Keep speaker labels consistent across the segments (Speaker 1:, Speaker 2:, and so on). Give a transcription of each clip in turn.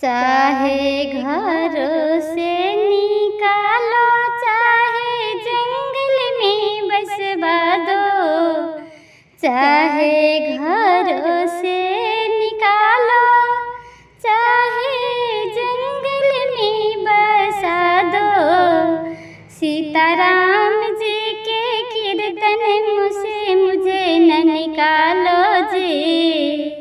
Speaker 1: चाहे घर से निकालो, चाहे जंगल में बसवा दो, चाहे घर से निकालो, चाहे जंगल में बसा दो। सीताराम जी के कीर्तन से मुझे न निकालो जी,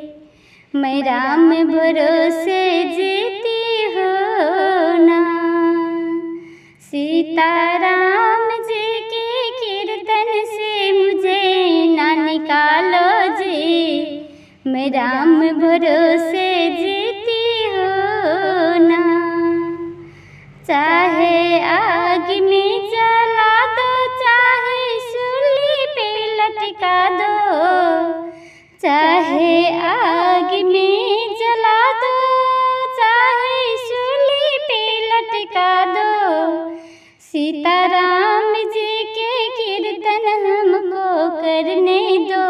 Speaker 1: मैं राम भरोसे जीती हो ना। सीताराम जी के कीर्तन से मुझे ना निकालो जी, मैं राम भरोसे जीती हो ना। चाहे आग में जला दो, चाहे सूली पे लटका दो, चाहे आग में जला दो, चाहे सूली पे लटका दो। सीताराम जी के कीर्तन हमको करने दो,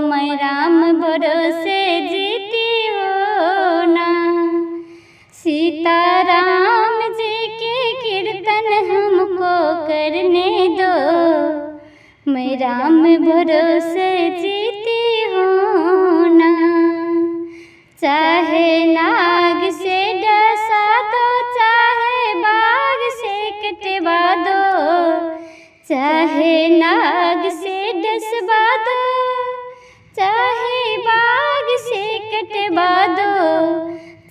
Speaker 1: मैं राम भरोसे जीती हो ना। सीताराम जी के कीर्तन हमको करने दो, मैं राम भरोसे जीती हो ना। चाहे नाग से डसा दो, चाहे बाघ से कटवा दो, चाहे नाग से डसवा दो, चाहे बाघ से कटवा दो।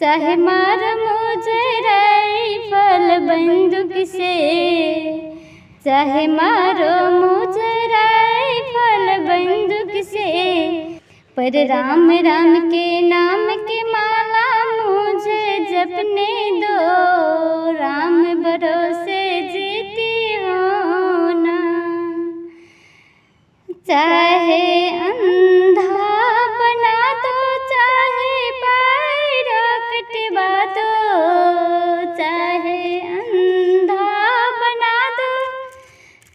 Speaker 1: चाहे मारो मुझे राइफल बंदूक से, चाहे मारो मुझे राइफल बंदूक से, पर राम राम के नाम की माला मुझे जपने दो, राम भरोसे जीती हो ना। चाहे अंधा बना दो, चाहे पैर कटवा दो, चाहे अंधा बना दो,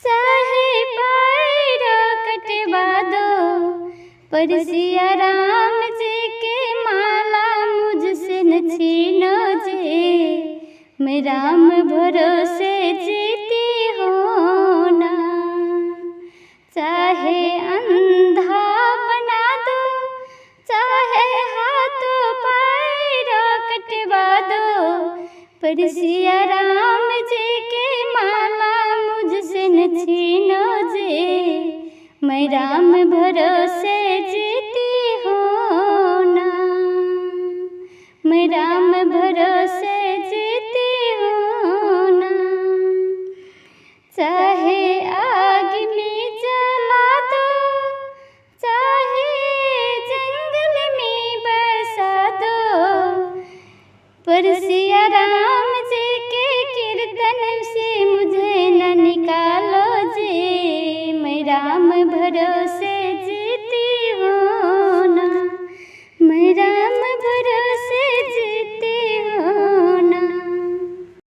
Speaker 1: चाहे पैर कटवा दो, पर सिया राम जी के माला मुझसे न छीनो जी, मैं राम भरोसे जीती हो ना। चाहे अंधा बना दो, चाहे हाथों पैर कटवा दो, पर सिया राम जी के माला मुझसे न छीनो जी, मैं राम भरोसे जीती हो ना। मैं राम भरोसे जीती हो ना। चाहे आग में जला दो, चाहे जंगल में बसा दो, पर सिया राम जी के कीर्तन से